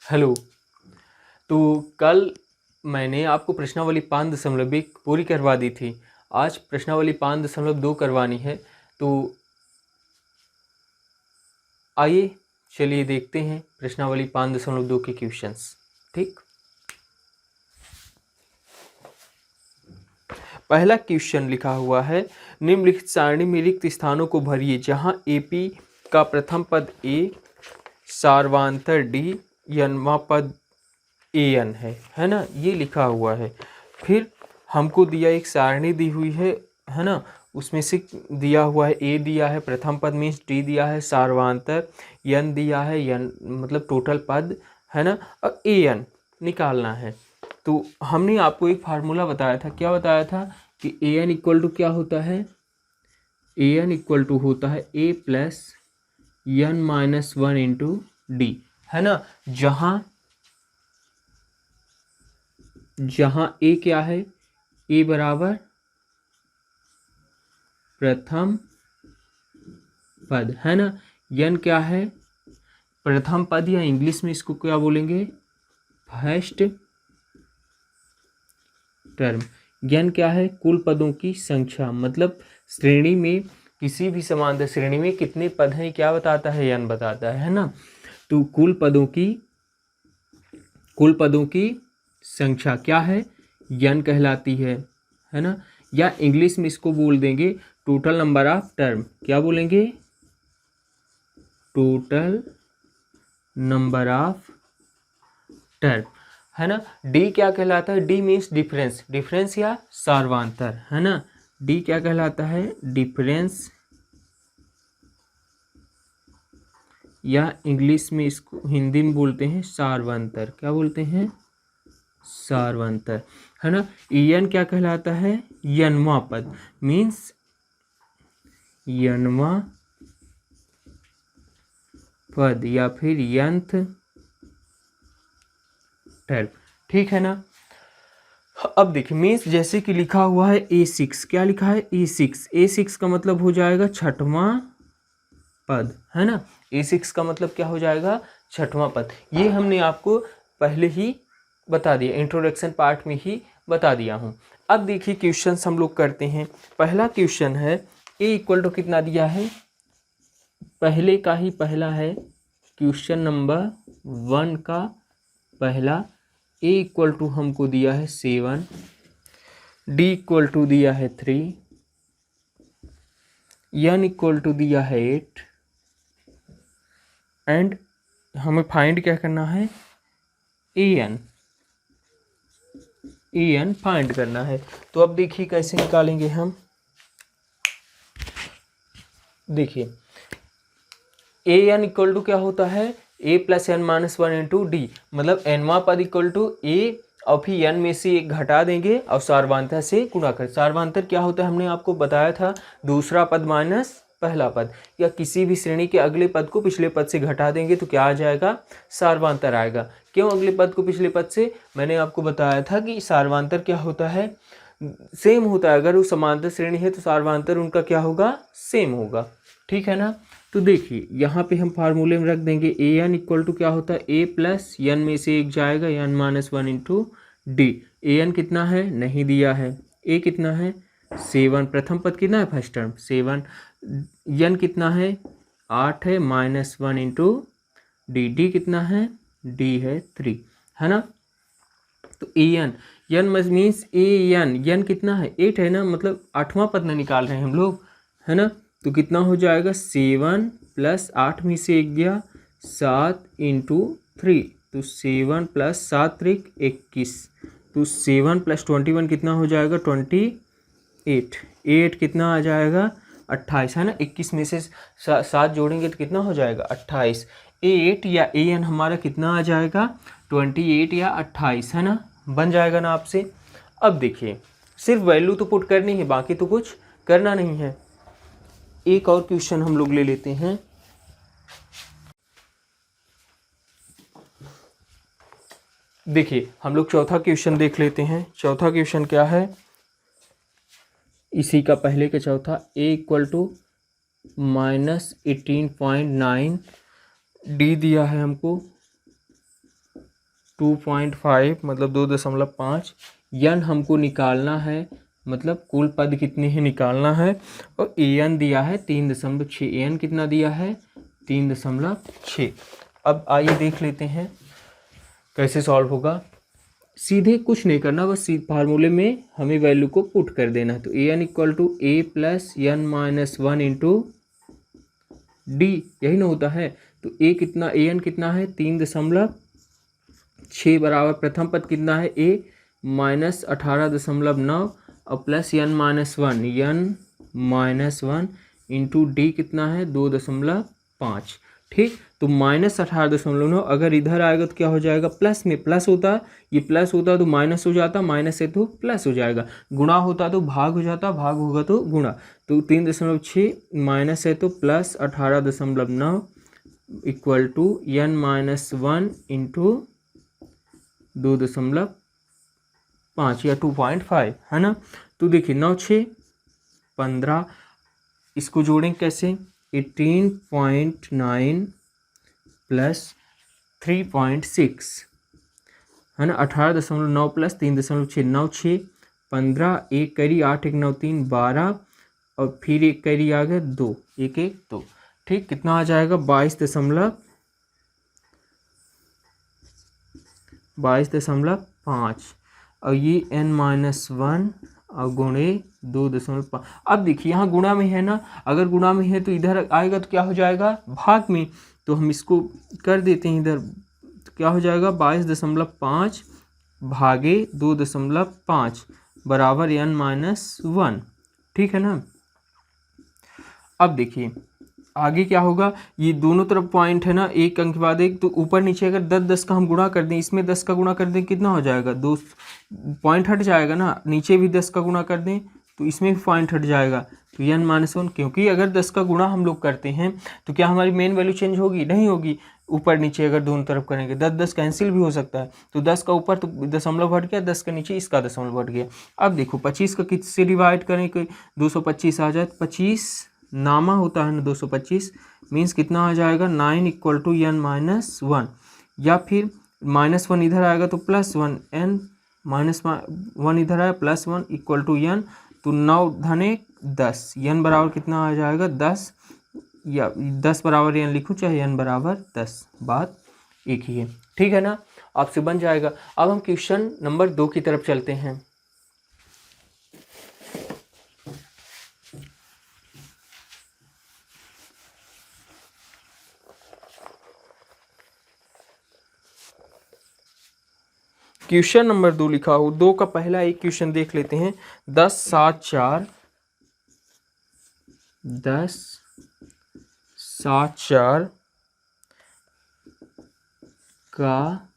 Hello. तो कल मैंने आपको प्रश्नावली 5.1 पूरी करवा दी थी। आज प्रश्नावली 5.2 करवानी है। तो आइए चलिए देखते हैं प्रश्नावली 5.2 के क्वेश्चंस। ठीक, पहला क्वेश्चन लिखा हुआ है, निम्नलिखित सारणी में रिक्त स्थानों को भरिए जहां एपी का प्रथम पद ए, सार्वांतर डी, यनवा पद एन है ना, ये लिखा हुआ है। फिर हमको दिया एक सारणी दी हुई है ना, उसमें से दिया हुआ है ए दिया है प्रथम पद मीन्स डी दिया है, सार्वांतर यन दिया है, यन मतलब टोटल पद है ना, और ए एन निकालना है। तो हमने आपको एक फार्मूला बताया था, क्या बताया था कि ए एन इक्वल टू क्या होता है, ए एन इक्वल टू होता है a plus n minus one into d, है ना। जहां ए क्या है, ए बराबर प्रथम पद है ना, यन क्या है प्रथम पद, या इंग्लिश में इसको क्या बोलेंगे फर्स्ट टर्म। यन क्या है कुल पदों की संख्या, मतलब श्रेणी में किसी भी समांतर श्रेणी में कितने पद हैं क्या बताता है, यन बताता है ना। तो कुल पदों की संख्या क्या है, यन कहलाती है ना। या इंग्लिश में इसको बोल देंगे टोटल नंबर ऑफ टर्म, क्या बोलेंगे टोटल नंबर ऑफ टर्म, है ना। डी क्या कहलाता है, डी मीन्स डिफरेंस या सार्वांतर, है ना। डी क्या कहलाता है, डिफरेंस, या इंग्लिश में इसको हिंदी में बोलते हैं सार्वंतर, क्या बोलते हैं सार्वंतर, है ना। एन क्या कहलाता है, यनवा पद मीन्स यनवा पद या फिर यंथ टर्म, ठीक है ना। अब देखिए मीन्स जैसे कि लिखा हुआ है A6, क्या लिखा है A6 का मतलब हो जाएगा छठवां पद, है ना। A6 का मतलब क्या हो जाएगा, छठवां पद। ये हमने आपको पहले ही बता दिया, इंट्रोडक्शन पार्ट में ही बता दिया हूँ। अब देखिए क्वेश्चन हम लोग करते हैं। पहला क्वेश्चन है A इक्वल टू कितना दिया है, पहले का ही पहला है, क्वेश्चन नंबर 1 का पहला। A इक्वल टू हमको दिया है 7, D इक्वल टू दिया है 3, N इक्वल टू दिया है 8, एंड हमें फाइंड क्या करना है, ए एन फाइंड करना है। तो अब देखिए कैसे निकालेंगे हम, देखिए ए एन इक्वल टू क्या होता है, a plus N minus one into d, मतलब एनवा पद इक्वल टू ए और फिर एन में से एक घटा देंगे और सार्वांतर से गुणा कर। सार्वांतर क्या होता है हमने आपको बताया था, दूसरा पद माइनस पहला पद, या किसी भी श्रेणी के अगले पद को पिछले पद से घटा देंगे तो क्या आ जाएगा, सार्वांतर आएगा। क्यों अगले पद को पिछले पद से, मैंने आपको बताया था कि सार्वांतर क्या होता है, सेम होता है। अगर वो समांतर श्रेणी है तो सार्वांतर उनका क्या होगा, सेम होगा, ठीक है ना। तो देखिए यहाँ पे हम फार्मूले में रख देंगे ए एन इक्वल टू क्या होता है, ए प्लस एन में से एक जाएगा n minus one into d. A n कितना है नहीं दिया है, ए कितना है 7, प्रथम पद कितना है फर्स्ट टर्म 7, एन कितना है 8 है, minus one into D, D कितना है डी है 3, है ना। तो a N means A n कितना है 8 है ना, मतलब 8वां पद ना निकाल रहे हैं हम लोग, है ना। तो कितना हो जाएगा 7 प्लस 8 में से एक गया 7 इंटू 3, तो 7 प्लस 7 3 21, तो 7 प्लस 21 कितना हो जाएगा 28, 8 कितना आ जाएगा 28, है ना। 21 में से 7 जोड़ेंगे तो कितना हो जाएगा 28। 8 या ए एन हमारा कितना आ जाएगा 28 या 28, है ना, बन जाएगा ना आपसे। अब देखिए सिर्फ वैल्यू तो पुट करनी है, बाकी तो कुछ करना नहीं है। एक और क्वेश्चन हम लोग ले लेते हैं। देखिए हम लोग चौथा क्वेश्चन देख लेते हैं। चौथा क्वेश्चन क्या है, इसी का पहले का चौथा, ए इक्वल टू -18.9, डी दिया है हमको 2.5 मतलब 2.5, यन हमको निकालना है, मतलब कुल पद कितने हैं निकालना है, और ए एन दिया है 3.6। ए एन कितना दिया है 3.6। अब आइए देख लेते हैं कैसे सॉल्व होगा। सीधे कुछ नहीं करना, बस फार्मूले में हमें वैल्यू को पुट कर देना है। तो a n equal to a plus N minus 1 into d, यही ना होता है। तो ए कितना, ए एन कितना है 3.6 बराबर प्रथम पद कितना है ए माइनस 18.9 और plus N minus 1 into D कितना है 2.5। ठीक, तो माइनस 18.9 अगर इधर आएगा तो क्या हो जाएगा, प्लस में प्लस होता, ये प्लस होता तो माइनस हो जाता, माइनस है तो प्लस हो जाएगा, गुणा होता तो भाग हो जाता, भाग होगा तो गुणा। तो 3.6 माइनस है तो plus 18.9 equal to N minus 1 into 2.5 या 2.5 है ना। तो देखिए 9 6 15, इसको जोड़ें कैसे, 18.9 प्लस 3.6 है ना, 18.9 प्लस 3.6, 9 6 15, एक करी 8 1 9 3 12 और फिर एक करी आ गया 2 1 1 2। ठीक, कितना आ जाएगा 22.5 और ये n माइनस 1 और गुणे 2.5। अब देखिए यहाँ गुणा में है ना, अगर गुणा में है तो इधर आएगा तो क्या हो जाएगा भाग में, तो हम इसको कर देते हैं इधर, तो क्या हो जाएगा 22.5 भागे 2.5 बराबर n माइनस 1। ठीक है ना। अब देखिए आगे क्या होगा, ये दोनों तरफ पॉइंट है ना, एक अंक के बाद एक, तो ऊपर नीचे अगर 10 का हम गुणा कर दें, इसमें 10 का गुणा कर दें कितना हो जाएगा, 2 पॉइंट हट जाएगा ना, नीचे भी 10 का गुणा कर दें तो इसमें भी पॉइंट हट जाएगा, तो n माइनस 1। क्योंकि अगर 10 का गुणा हम लोग करते हैं तो क्या हमारी मेन वैल्यू चेंज होगी, नहीं होगी। ऊपर नीचे अगर दोनों तरफ करेंगे 10 कैंसिल भी हो सकता है, तो 10 का ऊपर तो दशमलव हट गया, 10 का नीचे इसका दशमलव हट गया। अब देखो 25 का किससे डिवाइड करें, कोई 225 आ जाए, 25 नामा होता है ना 225, मीन्स कितना आ जाएगा 9 इक्वल टू एन माइनस 1, या फिर माइनस 1 इधर आएगा तो प्लस 1, एन माइनस 1 इधर आया प्लस 1 इक्वल टू एन, तो 9 धने 10, एन बराबर कितना आ जाएगा 10, या 10 बराबर एन लिखूँ चाहे एन बराबर 10, बात एक ही है। ठीक है ना, आपसे बन जाएगा। अब हम क्वेश्चन नंबर 2 की तरफ चलते हैं। क्वेश्चन नंबर 2 लिखा हो, 2 का पहला एक क्वेश्चन देख लेते हैं। 10 7 4 का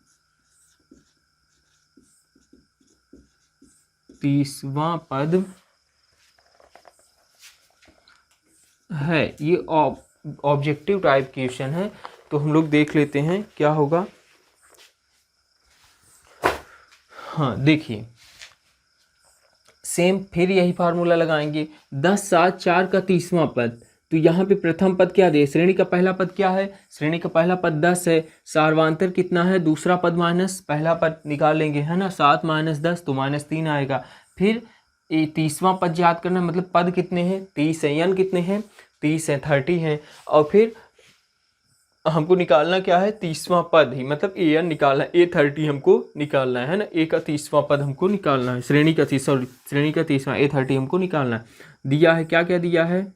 30वां पद है। ये ऑब्जेक्टिव टाइप क्वेश्चन है, तो हम लोग देख लेते हैं क्या होगा। हाँ देखिए, सेम फिर यही फार्मूला लगाएंगे। 10 7 4 का 30वां पद, तो यहाँ पे प्रथम पद क्या दे, श्रेणी का पहला पद क्या है, श्रेणी का पहला पद 10 है, सार्वांतर कितना है, दूसरा पद माइनस पहला पद निकाल लेंगे है ना, 7 माइनस 10 तो -3 आएगा। फिर ये 30वां पद याद करना, मतलब पद कितने हैं 30 है, यानी कितने हैं 30 है, 30 है, और फिर हमको निकालना क्या है 30वां पद ही, मतलब ए एन निकालना है, A30 हमको निकालना है ना, ए का 30वां पद हमको निकालना है, श्रेणी का 30वां A30 हमको निकालना है। दिया है क्या क्या दिया है,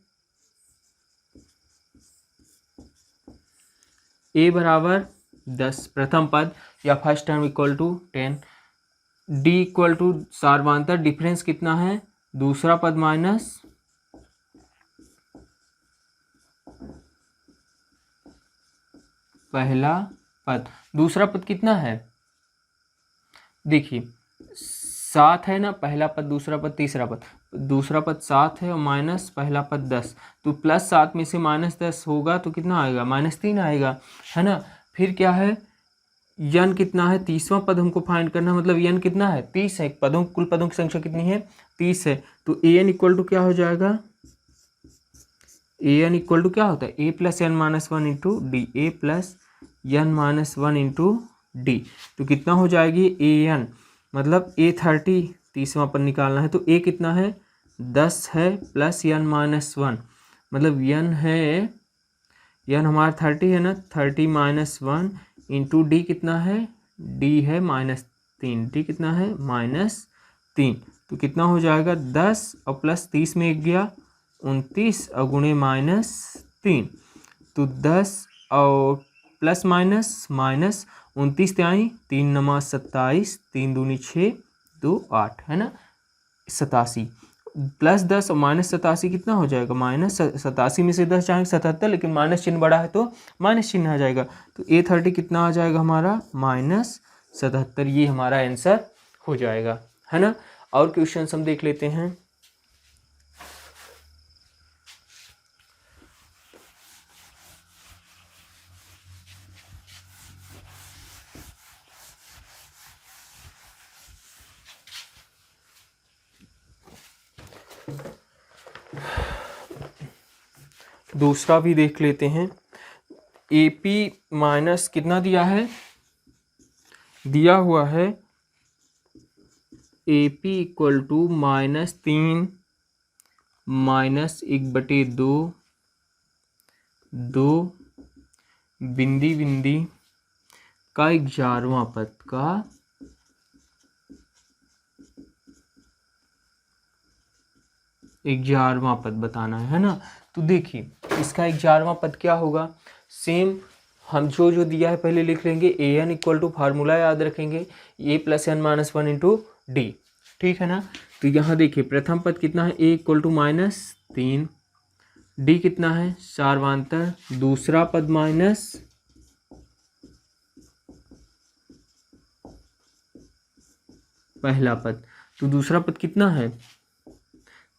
ए बराबर 10 प्रथम पद या first term equal to 10, d equal to सार्वांतर डिफरेंस कितना है, दूसरा पद माइनस पहला पद, दूसरा पद कितना है, देखिए 7 है ना, पहला पद दूसरा पद तीसरा पद, दूसरा पद 7 है और माइनस पहला पद 10, तो +7 में से -10 होगा तो कितना आएगा -3 आएगा है ना। फिर क्या है, यन कितना है 30वां पद हमको फाइंड करना, मतलब यन कितना है 30 है, पदों कुल पदों की संख्या कितनी है 30 है, तो ए एन इक्वल टू क्या हो जाएगा, ए एन इक्वल टू क्या होता है, a plus N minus 1 into d, a plus N minus 1 into D. तो कितना हो जाएगी ए एन, मतलब ए 30 तीसवां पद निकालना है तो ए कितना है 10 है प्लस एन माइनस 1, मतलब एन है एन हमारा 30 है ना, 30 माइनस 1 इंटू डी कितना है, डी है -3, डी कितना है -3। तो कितना हो जाएगा 10 और प्लस 30 में 1 गया 29 और गुणे -3, तो 10 और प्लस माइनस 29 त्याई 3 नमा 27, 3 दूनी 6, 2 8 है ना 87, प्लस 10 और -87 कितना हो जाएगा -87 में से 10 जाएंगे 77, लेकिन माइनस चिन्ह बड़ा है तो माइनस चिन्ह आ जाएगा, तो A30 कितना आ जाएगा हमारा -77, ये हमारा आंसर हो जाएगा, है ना। और क्वेश्चन हम देख लेते हैं। दूसरा भी देख लेते हैं। AP माइनस कितना दिया है, दिया हुआ है AP इक्वल टू -3 -1/2 2 बिंदी बिंदी का 11वां पद का 11वां पद बताना है ना। तो देखिए इसका 11वां पद क्या होगा, सेम हम जो दिया है पहले लिख लेंगे, a n equal to formula याद रखेंगे a plus N minus 1 into d, ठीक है ना। तो यहाँ देखिए प्रथम पद कितना है, ए इक्वल टू -3, डी कितना है सार्वांतर, दूसरा पद माइनस पहला पद, तो दूसरा पद कितना है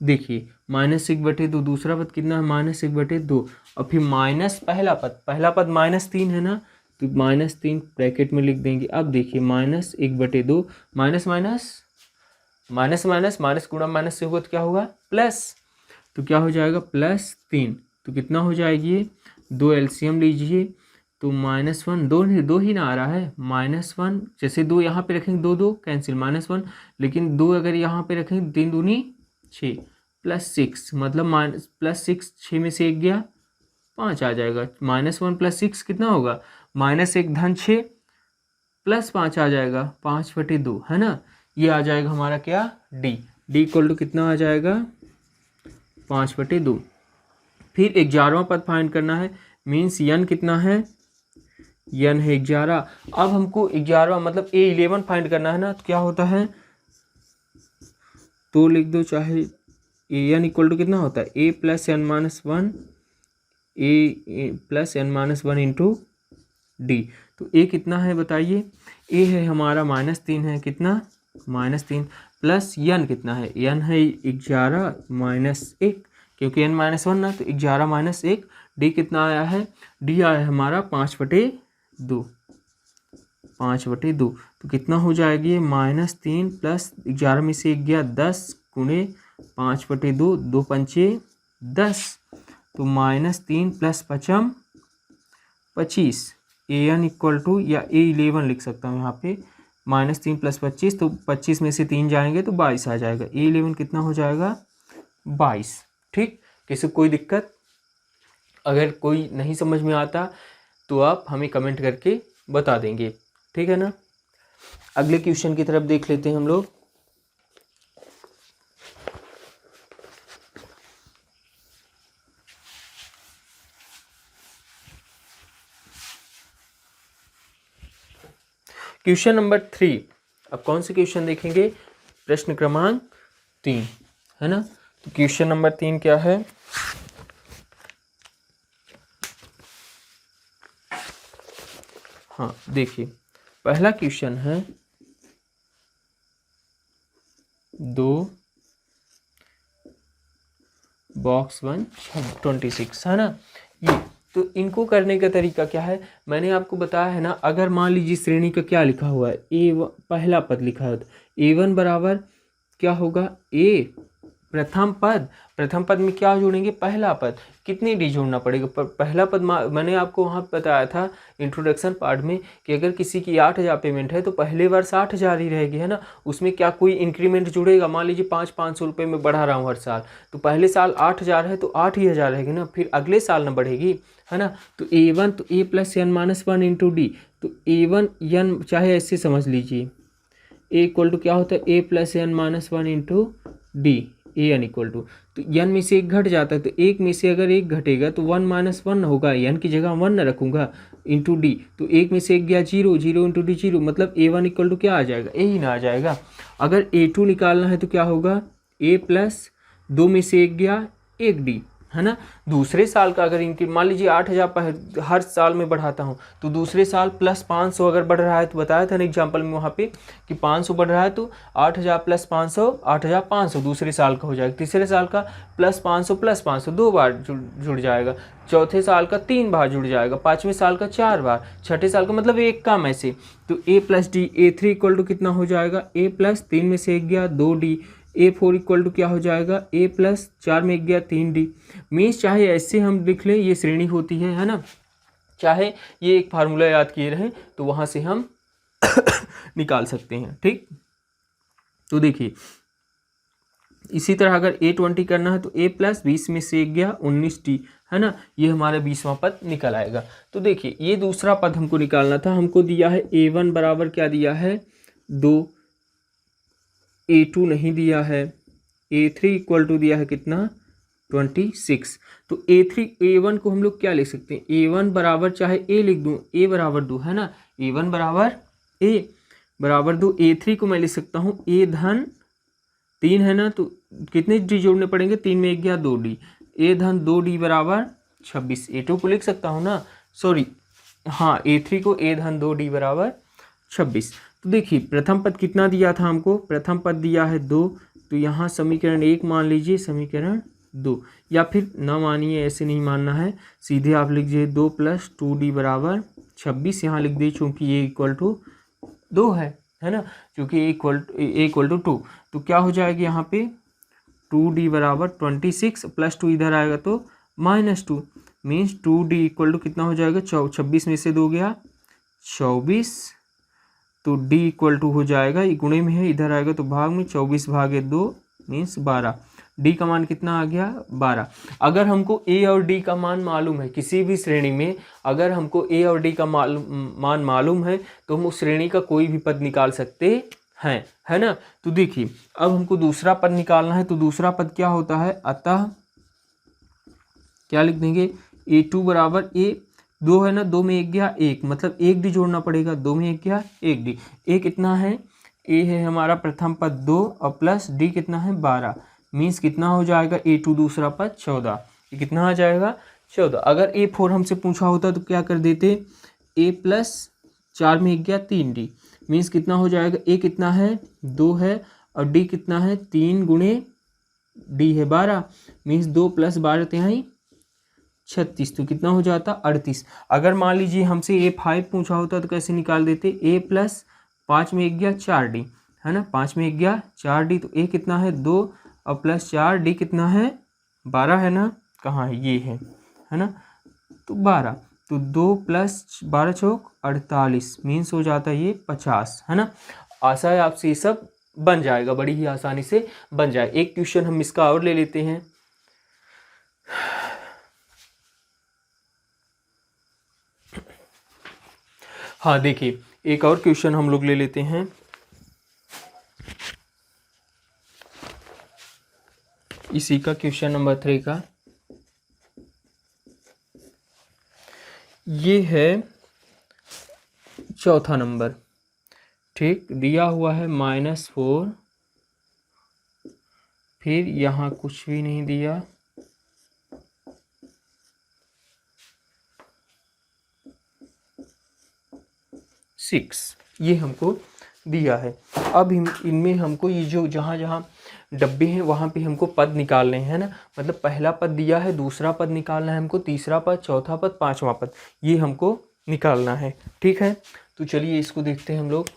देखिए -1/2, दूसरा पद कितना है -1/2, और फिर माइनस पहला पद -3 है ना, तो -3 ब्रैकेट में लिख देंगे। अब देखिए -1/2 minus minus minus minus minus गुणा माइनस से होगा तो क्या होगा प्लस, तो क्या हो जाएगा +3, तो कितना हो जाएगी 2 एलसीएम लीजिए, तो -1 दो ही ना आ रहा है, -1 जैसे 2 यहाँ पे रखेंगे 2 कैंसिल -1, लेकिन 2 अगर यहाँ पे रखेंगे 3 दूनी 6 +6, मतलब +6 6 में से 1 गया 5 आ जाएगा, -1 + 6 कितना होगा -1 धन 6 + 5 आ जाएगा 5/2, है ना। ये आ जाएगा हमारा क्या डी इक्वल टू कितना आ जाएगा 5/2। फिर 11वां पद फाइंड करना है, मीन्स यन कितना है, यन है 11। अब हमको 11वां मतलब A11 फाइंड करना है ना, तो क्या होता है तो लिख दो, चाहे एन इक्वल टू कितना होता है A + n - 1 A + n - 1 into D. तो A कितना है बताइए, A है हमारा -3 है, कितना -3, प्लस यन कितना है, यन है 11 - 1, क्योंकि n - 1 ना, तो 11 - 1, डी कितना आया है, डी आया है हमारा 5/2, 5/2, तो कितना हो जाएगी -3 प्लस 11 में से 1 गया 10 गुणे 5/2, 2 पंचे 10, तो -3 + 5 25, ए एन इक्वल टू या A11 लिख सकता हूँ यहाँ पे, -3 + 25, तो 25 में से 3 जाएंगे तो 22 आ जाएगा, A11 कितना हो जाएगा 22। ठीक, किसी कोई दिक्कत, अगर कोई नहीं समझ में आता तो आप हमें कमेंट करके बता देंगे, ठीक है ना। अगले क्वेश्चन की तरफ देख लेते हैं हम लोग। क्वेश्चन नंबर 3, अब कौन से क्वेश्चन देखेंगे, प्रश्न क्रमांक 3, है ना। तो क्वेश्चन नंबर 3 क्या है, हाँ देखिए पहला क्वेश्चन है 2 बॉक्स 1 26, है ना। ये तो इनको करने का तरीका क्या है, मैंने आपको बताया है ना, अगर मान लीजिए श्रेणी का क्या लिखा हुआ है, पहला पद लिखा है, तो A1 बराबर क्या होगा A प्रथम पद में क्या जोड़ेंगे, पहला पद। कितनी डी जोड़ना पड़ेगा, पहला पद मैंने आपको वहाँ बताया था इंट्रोडक्शन पार्ट में कि अगर किसी की 8,000 पेमेंट है तो पहले वर्ष 8,000 ही रहेगी, है ना। उसमें क्या कोई इंक्रीमेंट जुड़ेगा, मान लीजिए 500 रुपये में बढ़ा रहा हूँ हर साल, तो पहले साल 8,000 है तो 8,000 रहेगी ना, फिर अगले साल ना बढ़ेगी, है ना। तो A1 तो A plus N minus one into D, तो A1 एन चाहे ऐसे समझ लीजिए, ए इक्वल टू क्या होता है, a plus N minus one into d, a n equal to, तो एन में से एक घट जाता है, तो एक में से अगर एक घटेगा तो 1 माइनस वन होगा, एन की जगह 1 न रखूँगा, इंटू डी, तो एक में से एक गया 0, 0 इंटू डी 0, मतलब A1 इक्वल टू क्या आ जाएगा, ए ही ना आ जाएगा। अगर A2 निकालना है तो क्या होगा, ए प्लस 2 में से एक गया 1 डी, है ना। दूसरे साल का अगर इनकी मान लीजिए 8,000 हर साल में बढ़ाता हूँ, तो दूसरे साल प्लस 500 अगर बढ़ रहा है, तो बताया था ना एग्जाम्पल में वहाँ पे कि 500 बढ़ रहा है, तो 8,000 प्लस 500 8,500 दूसरे साल का हो जाएगा। तीसरे साल का प्लस 500 2 बार जुड़ जाएगा, चौथे साल का 3 बार जुड़ जाएगा, पाँचवें साल का 4 बार, छठे साल का मतलब एक काम ऐसे। तो a plus d, A3 equal to कितना हो जाएगा, ए प्लस 3 में से एक गया 2 डी, A4 इक्वल टू क्या हो जाएगा, ए प्लस 4 में एक गया 3 डी। मीन्स चाहे ऐसे हम लिख लें, ये श्रेणी होती है ना, चाहे ये एक फार्मूला याद किए रहें तो वहाँ से हम निकाल सकते हैं, ठीक। तो देखिए इसी तरह अगर A20 करना है तो A प्लस 20 में से एक गया 19 डी, है ना, ये हमारा 20वां पद निकल आएगा। तो देखिए ये दूसरा पद हमको निकालना था, हमको दिया है A1 बराबर क्या दिया है 2, A2 नहीं दिया है, A3 इक्वल टू दिया है कितना 26। तो A3 A1 को हम लोग क्या लिख सकते हैं, A1 बराबर चाहे A लिख दूँ, A बराबर 2, है ना, A1 बराबर A बराबर 2, A3 को मैं लिख सकता हूँ A धन 3, है ना, तो कितने डी जोड़ने पड़ेंगे, 3 में एक गया 2 डी, A धन 2 डी बराबर 26। A2 को लिख सकता हूँ ना, सॉरी हाँ, A3 को A धन 2 डी बराबर 26। तो देखिए प्रथम पद कितना दिया था हमको, प्रथम पद दिया है 2, तो यहाँ समीकरण 1 मान लीजिए, समीकरण 2, या फिर ना मानिए, ऐसे नहीं मानना है, सीधे आप लिख दीजिए 2 प्लस 2 डी बराबर 26, यहाँ लिख दीजिए चूँकि ये इक्वल टू 2 है ना, चूँकि ए इक्वल टू 2, तो क्या हो जाएगा यहाँ पे 2d बराबर 26 प्लस 2 इधर आएगा तो -2, मीन्स 2d इक्वल टू कितना हो जाएगा, 26 में से 2 गया 24, तो d इक्वल टू हो जाएगा, ये गुणे में है इधर आएगा तो भाग में, 24 भागे 2 मीन्स 12, d का मान कितना आ गया 12। अगर हमको a और d का मान मालूम है, किसी भी श्रेणी में अगर हमको a और d का मान मालूम है तो हम उस श्रेणी का कोई भी पद निकाल सकते हैं, है ना। तो देखिए अब हमको दूसरा पद निकालना है, तो दूसरा पद क्या होता है, अतः क्या लिख देंगे, A2 बराबर A 2 है ना, 2 में एक गया 1, मतलब 1 डी जोड़ना पड़ेगा, 2 में एक गया 1 डी, ए कितना है, ए है हमारा प्रथम पद 2 और प्लस डी कितना है 12, मीन्स कितना हो जाएगा A2 दूसरा पद 14, ये कितना आ जाएगा 14। अगर A4 हमसे पूछा होता तो क्या कर देते, A प्लस 4 में एक गया 3 डी, मीन्स कितना हो जाएगा, ए कितना है 2 है और डी कितना है 3 गुणे डी है 12, मीन्स 2 प्लस 12 तिहाई 36, तो कितना हो जाता 38। अगर मान लीजिए हमसे A5 पूछा होता तो कैसे निकाल देते, ए प्लस 5 में एक गया 4 डी, है ना, 5 में एक गया 4 डी, तो ए कितना है 2 और प्लस 4 डी कितना है 12, है ना, कहाँ है ये है ना, तो 12, तो 2 प्लस 12 चौक 48, मीन्स हो जाता है ये 50, है ना। आशा है आपसे ये सब बन जाएगा, बड़ी ही आसानी से बन जाए। एक क्वेश्चन हम इसका और ले लेते हैं, हाँ देखिए एक और क्वेश्चन हम लोग ले लेते हैं, इसी का क्वेश्चन नंबर 3 का, ये है चौथा नंबर, ठीक, दिया हुआ है -4, फिर यहाँ कुछ भी नहीं दिया, सिक्स ये हमको दिया है। अब इनमें हमको ये जो जहाँ जहाँ डब्बे हैं वहाँ पे हमको पद निकालने हैं ना, मतलब पहला पद दिया है, दूसरा पद निकालना है हमको, तीसरा पद, चौथा पद, पांचवा पद, ये हमको निकालना है, ठीक है। तो चलिए इसको देखते हैं हम लोग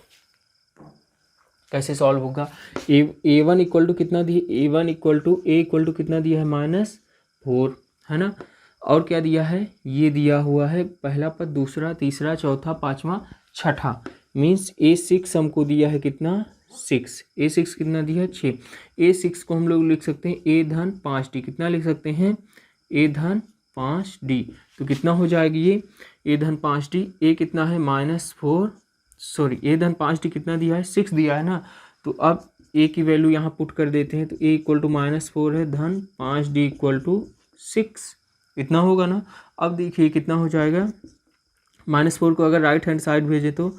कैसे सॉल्व होगा? ए वन इक्वल टू कितना दिया? A1 इक्वल टू कितना दिया है? -4, है ना। और क्या दिया है? ये दिया हुआ है पहला पद, दूसरा, तीसरा, चौथा, पाँचवा, छठा। मीन्स A6 हमको दिया है कितना? 6। A6 कितना दिया है? 6। A6 को हम लोग लिख सकते हैं A धन 5D। कितना लिख सकते हैं? A धन 5D। तो कितना हो जाएगी ये? A धन 5D। A कितना है? -4, सॉरी A धन 5D कितना दिया है? 6 दिया है ना। तो अब A की वैल्यू यहाँ पुट कर देते हैं। तो A इक्वल टू -4 है, धन 5D इक्वल टू 6, इतना होगा ना। अब देखिए कितना हो जाएगा? -4 को अगर राइट हैंड साइड भेजे तो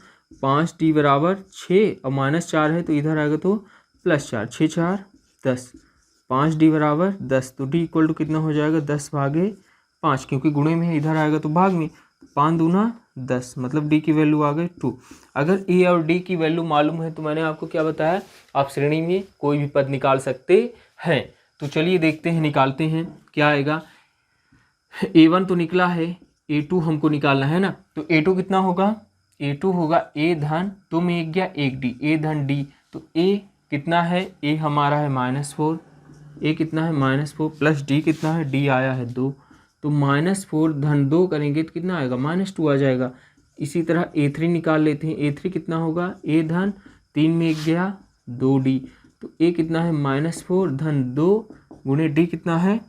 5D बराबर 6 और -4 है तो इधर आएगा तो +4, 6 4 10, 5D बराबर 10। तो D इक्वल टू कितना हो जाएगा? 10/5, क्योंकि गुणे में है, इधर आएगा तो भाग में। 5 दूना 10, मतलब D की वैल्यू आ गई 2। अगर A और D की वैल्यू मालूम है तो मैंने आपको क्या बताया? आप श्रेणी में कोई भी पद निकाल सकते हैं। तो चलिए देखते हैं, निकालते हैं क्या आएगा। A1 तो निकला है, A2 हमको निकालना है ना। तो A2 कितना होगा? A2 होगा A धन 2 में 1 गया 1D, A धन D। तो A कितना है? A हमारा है -4, A कितना है? -4 प्लस D कितना है? D आया है 2। तो -4 धन 2 करेंगे तो कितना आएगा? -2 आ जाएगा। इसी तरह A3 निकाल लेते हैं। A3 कितना होगा? A धन 3 में 1 गया 2D। तो A कितना है? -4 धन 2 गुणे D कितना है?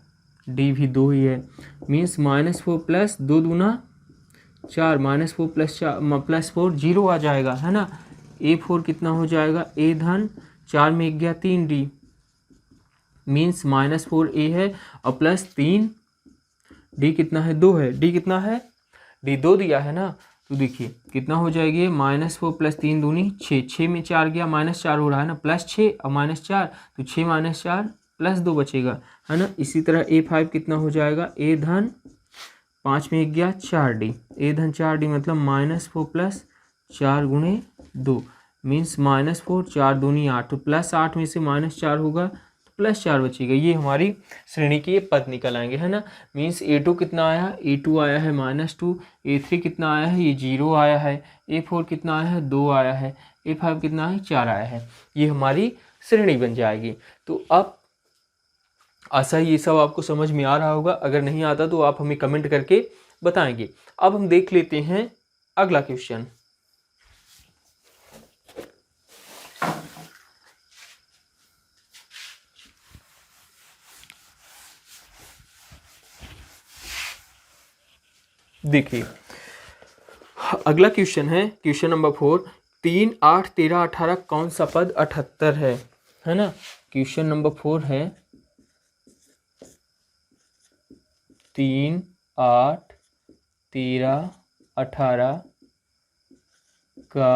D भी 2 ही है। मीन्स -4 प्लस 2 दूना 4, -4 प्लस 4 0 आ जाएगा, है ना। A4 कितना हो जाएगा? A धन 4 में 1 गया 3D। मीन्स -4A है और प्लस 3 D कितना है? 2 है। D कितना है? D 2 दिया है ना। तो देखिए कितना हो जाएगी? -4 प्लस 3 दूनी 6, 6 में 4 गया -4 हो रहा है ना, +6 और -4, तो 6 - 4 प्लस 2 बचेगा, है ना। इसी तरह A5 कितना हो जाएगा? A धन 5 में 1 गया 4D, A धन 4D मतलब -4 प्लस 4 गुणे 2, मीन्स -4, 4 दूनी 8, तो +8 में से -4 होगा तो +4 बचेगा। ये हमारी श्रेणी के ये पद निकल आएंगे, है ना। मीन्स A2 कितना आया? A2 आया है -2, A3 कितना आया है? ये 0 आया है, A4 कितना आया है? 2 आया है, A5 कितना है? 4 आया है। ये हमारी श्रेणी बन जाएगी। तो अब आशा ये सब आपको समझ में आ रहा होगा। अगर नहीं आता तो आप हमें कमेंट करके बताएंगे। अब हम देख लेते हैं अगला क्वेश्चन। देखिए अगला क्वेश्चन है क्वेश्चन नंबर 4। 3, 8, 13, 18 कौन सा पद 78 है ना। क्वेश्चन नंबर 4 है 3, 8, 13, 18 का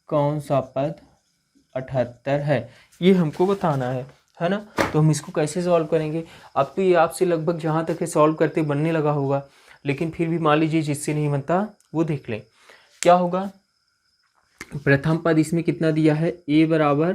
कौन सा पद 78 है, ये हमको बताना है ना। तो हम इसको कैसे सॉल्व करेंगे? अब तो ये आपसे लगभग जहाँ तक है सॉल्व करते बनने लगा होगा, लेकिन फिर भी मान लीजिए जिससे नहीं बनता वो देख लें। क्या होगा? प्रथम पद इसमें कितना दिया है? A बराबर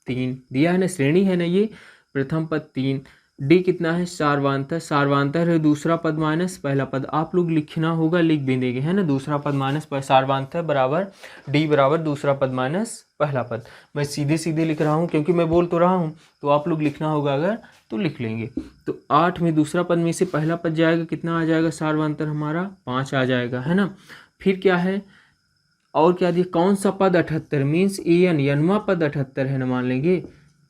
3 दिया है ना, श्रेणी है ना ये। प्रथम पद 3, D कितना है? सार्वधातुक, सार्वधातुक है दूसरा पद माइनस पहला पद। आप लोग लिखना होगा, लिख भी देंगे, है ना। दूसरा पद माइनस सार्वधातुक बराबर D बराबर दूसरा पद माइनस पहला पद। मैं सीधे सीधे लिख रहा हूँ क्योंकि मैं बोल तो रहा हूँ, तो आप लोग लिखना होगा अगर तो लिख लेंगे। तो 8 में दूसरा पद में से पहला पद जाएगा, कितना आ जाएगा? सार्वधातुक हमारा 5 आ जाएगा, है ना। फिर क्या है और क्या दिया? कौन सा पद 78? मीन्स AN, यनवा पद 78 है ना, मान लेंगे।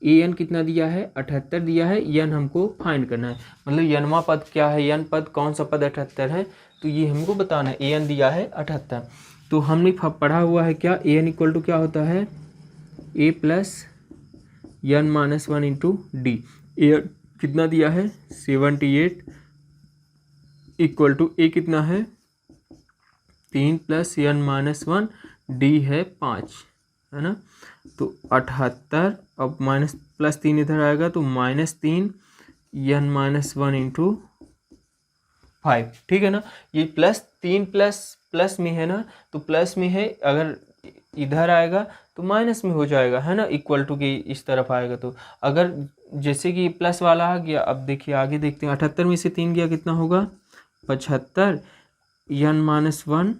AN कितना दिया है? 78 दिया है। यन हमको फाइंड करना है, मतलब यनवा पद क्या है, यन पद कौन सा पद 78 है, तो ये हमको बताना है। AN दिया है 78। तो हमने पढ़ा हुआ है क्या? AN इक्वल टू क्या होता है? A plus n minus 1 into D. AN कितना दिया है? 78 इक्वल टू A कितना है? 3 प्लस n माइनस 1, D है 5, है ना। तो 78, अब माइनस प्लस 3 इधर आएगा तो -3 n माइनस 1 इंटू 5, ठीक है ना। ये +3 प्लस में है ना, तो प्लस में है, अगर इधर आएगा तो माइनस में हो जाएगा, है ना। इक्वल टू के इस तरफ आएगा तो अगर जैसे कि प्लस वाला आ गया। अब देखिए आगे देखते हैं, 78 में से 3 गया कितना होगा? 75 n माइनस 1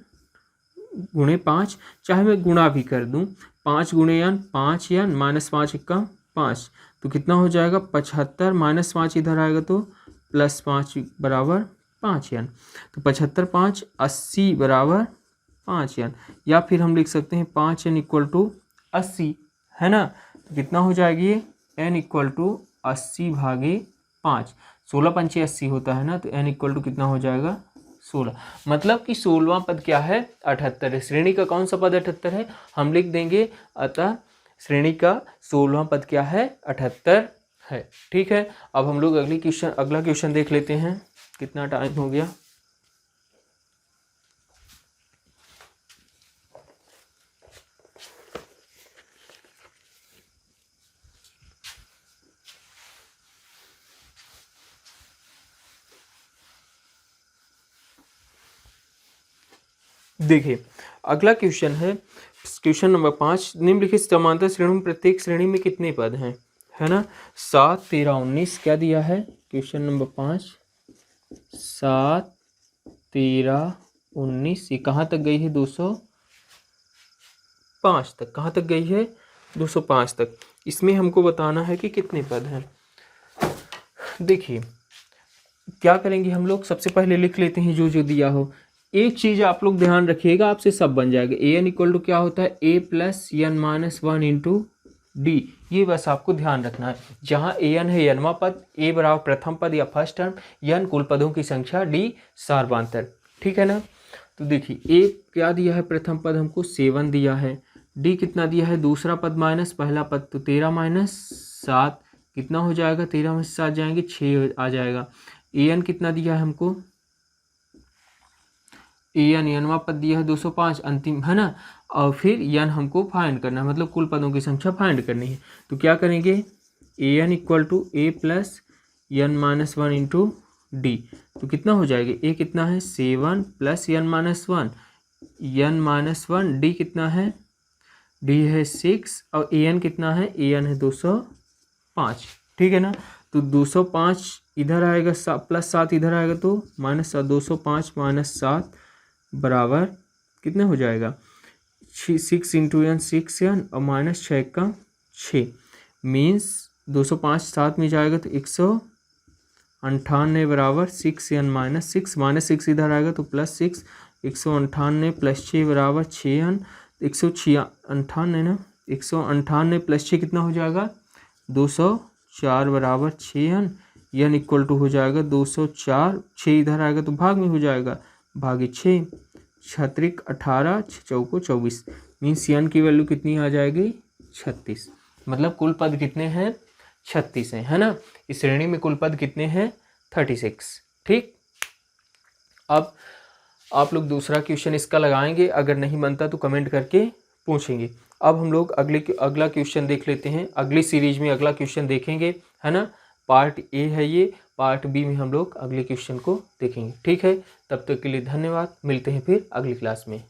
गुणे 5, चाहे मैं गुणा भी कर दूं, 5 गुणे n 5 n माइनस 5 इक्का 5, तो कितना हो जाएगा 75 माइनस 5 इधर आएगा तो प्लस 5 बराबर 5 n, तो 75 5 80 बराबर 5 n, या फिर हम लिख सकते हैं 5 n इक्वल टू 80, है ना। तो कितना हो जाएगी ये n इक्वल टू 80 भागे 5, 16 पंचे 80 होता है ना, तो n इक्वल टू कितना हो जाएगा 16, मतलब कि 16वां पद क्या है 78 है। श्रेणी का कौन सा पद 78 है, हम लिख देंगे, अतः श्रेणी का 16वां पद क्या है 78 है। ठीक है, अब हम लोग अगला क्वेश्चन देख लेते हैं। कितना टाइम हो गया, देखिए अगला क्वेश्चन है क्वेश्चन नंबर 5, निम्नलिखित समांतर श्रेणियों में प्रत्येक श्रेणी में कितने पद हैं, है ना। 7 13 19 क्या दिया है, क्वेश्चन नंबर 5 7 13 19, ये कहाँ तक गई है 205 तक, कहाँ तक गई है 205 तक। इसमें हमको बताना है कि कितने पद हैं। देखिए क्या करेंगे हम लोग, सबसे पहले लिख लेते हैं जो जो दिया हो। एक चीज आप लोग ध्यान रखिएगा, आपसे सब बन जाएगा। ए एन इक्वल टू क्या होता है a plus N minus 1 into d, ये बस आपको ध्यान रखना है। जहाँ ए एन है एनवा पद, ए बराबर प्रथम पद या फर्स्ट टर्म, एन कुल पदों की संख्या, डी सार्वधातुक, ठीक है ना। तो देखिए ए क्या दिया है, प्रथम पद हमको 7 दिया है, डी कितना दिया है दूसरा पद माइनस पहला पद, तो 13 माइनस 7 कितना हो जाएगा, 13 में 7 जाएंगे 6 आ जाएगा। ए एन कितना दिया है हमको, ए एन एनवा पद दिया है 205 अंतिम, है ना। और फिर एन हमको फाइंड करना है, मतलब कुल पदों की संख्या फाइंड करनी है। तो क्या करेंगे, a n equal to a plus N minus 1 into D, तो कितना हो जाएगा, ए कितना है 7 plus N minus 1 n minus 1, d कितना है, डी है 6, और ए एन कितना है, ए एन है 205, ठीक है ना। तो 205 इधर आएगा प्लस 7 इधर आएगा तो माइनस 7, 205 माइनस 7 बराबर कितने हो जाएगा 6 इंटू एन 6 एन और माइनस 6 का 6, मीन्स 205 7 में जाएगा तो 198 बराबर 6 एन माइनस 6 इधर आएगा तो प्लस 6, 198 प्लस 6 बराबर 6 एन, 198 ना, 198 प्लस 6 कितना हो जाएगा 204 बराबर 6 एन इक्वल टू हो जाएगा 204, 6 इधर आएगा तो भाग में हो जाएगा, भागे 6, 6 18 चौको 24, मीन्स एन की वैल्यू कितनी आ जाएगी 36, मतलब कुल पद कितने हैं 36 हैं, है ना। इस श्रेणी में कुल पद कितने हैं 36, ठीक। अब आप लोग दूसरा क्वेश्चन इसका लगाएंगे, अगर नहीं बनता तो कमेंट करके पूछेंगे। अब हम लोग अगला क्वेश्चन देख लेते हैं, अगली सीरीज में अगला क्वेश्चन देखेंगे, है ना। पार्ट ए है ये, पार्ट बी में हम लोग अगले क्वेश्चन को देखेंगे, ठीक है। तब तक के लिए धन्यवाद, मिलते हैं फिर अगली क्लास में।